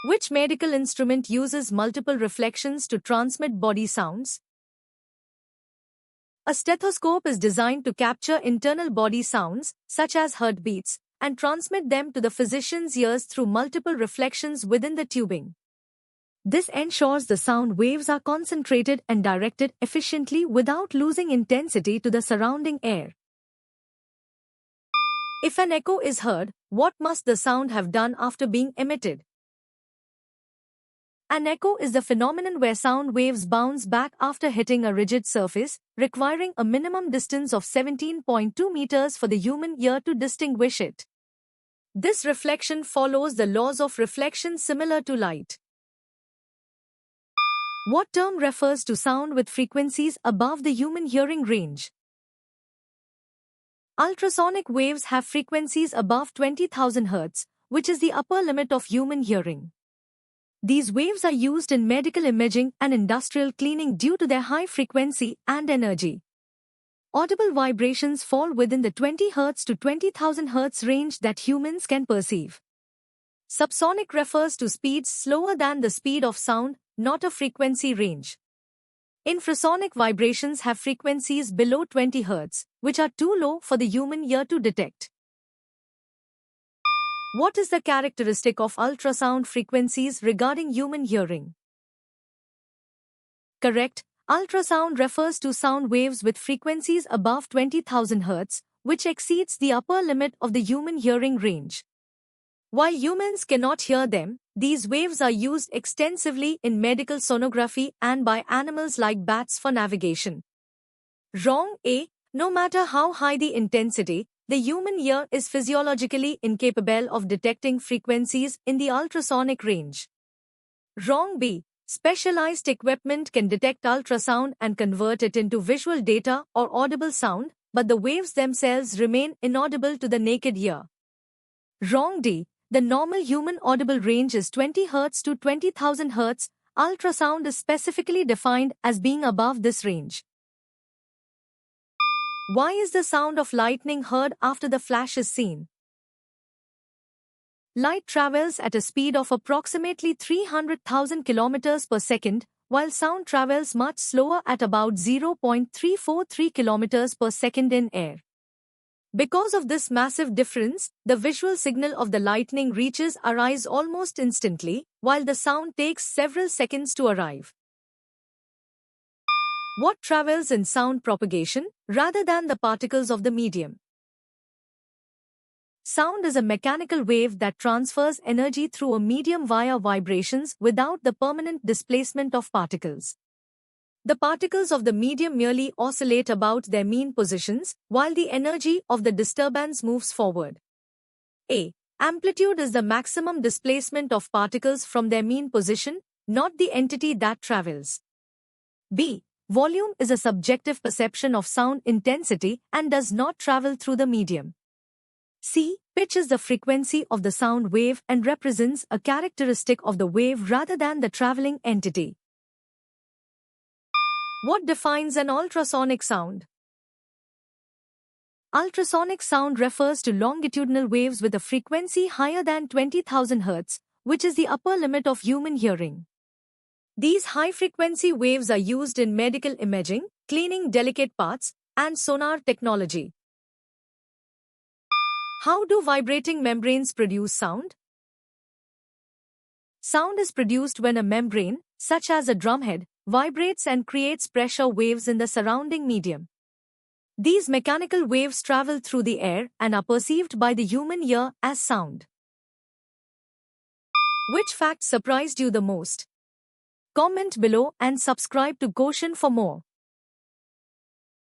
Which medical instrument uses multiple reflections to transmit body sounds? A stethoscope is designed to capture internal body sounds, such as heartbeats, and transmit them to the physician's ears through multiple reflections within the tubing. This ensures the sound waves are concentrated and directed efficiently without losing intensity to the surrounding air. If an echo is heard, what must the sound have done after being emitted? An echo is the phenomenon where sound waves bounce back after hitting a rigid surface, requiring a minimum distance of 17.2 meters for the human ear to distinguish it. This reflection follows the laws of reflection similar to light. What term refers to sound with frequencies above the human hearing range? Ultrasonic waves have frequencies above 20,000 Hz, which is the upper limit of human hearing. These waves are used in medical imaging and industrial cleaning due to their high frequency and energy. Audible vibrations fall within the 20 Hz to 20,000 Hz range that humans can perceive. Subsonic refers to speeds slower than the speed of sound, not a frequency range. Infrasonic vibrations have frequencies below 20 Hz, which are too low for the human ear to detect. What is the characteristic of ultrasound frequencies regarding human hearing? Correct. Ultrasound refers to sound waves with frequencies above 20,000 Hz, which exceeds the upper limit of the human hearing range. While humans cannot hear them, these waves are used extensively in medical sonography and by animals like bats for navigation. Wrong. A. No matter how high the intensity, the human ear is physiologically incapable of detecting frequencies in the ultrasonic range. Wrong. B. Specialized equipment can detect ultrasound and convert it into visual data or audible sound, but the waves themselves remain inaudible to the naked ear. Wrong. D. The normal human audible range is 20 Hz to 20,000 Hz. Ultrasound is specifically defined as being above this range. Why is the sound of lightning heard after the flash is seen? Light travels at a speed of approximately 300,000 km per second, while sound travels much slower at about 0.343 km per second in air. Because of this massive difference, the visual signal of the lightning reaches our eyes almost instantly, while the sound takes several seconds to arrive. What travels in sound propagation, rather than the particles of the medium? Sound is a mechanical wave that transfers energy through a medium via vibrations without the permanent displacement of particles. The particles of the medium merely oscillate about their mean positions, while the energy of the disturbance moves forward. A. Amplitude is the maximum displacement of particles from their mean position, not the entity that travels. B. Volume is a subjective perception of sound intensity and does not travel through the medium. C. Pitch is the frequency of the sound wave and represents a characteristic of the wave rather than the traveling entity. What defines an ultrasonic sound? Ultrasonic sound refers to longitudinal waves with a frequency higher than 20,000 Hz, which is the upper limit of human hearing. These high-frequency waves are used in medical imaging, cleaning delicate parts, and sonar technology. How do vibrating membranes produce sound? Sound is produced when a membrane, such as a drumhead, vibrates and creates pressure waves in the surrounding medium. These mechanical waves travel through the air and are perceived by the human ear as sound. Which fact surprised you the most? Comment below and subscribe to Goshen for more.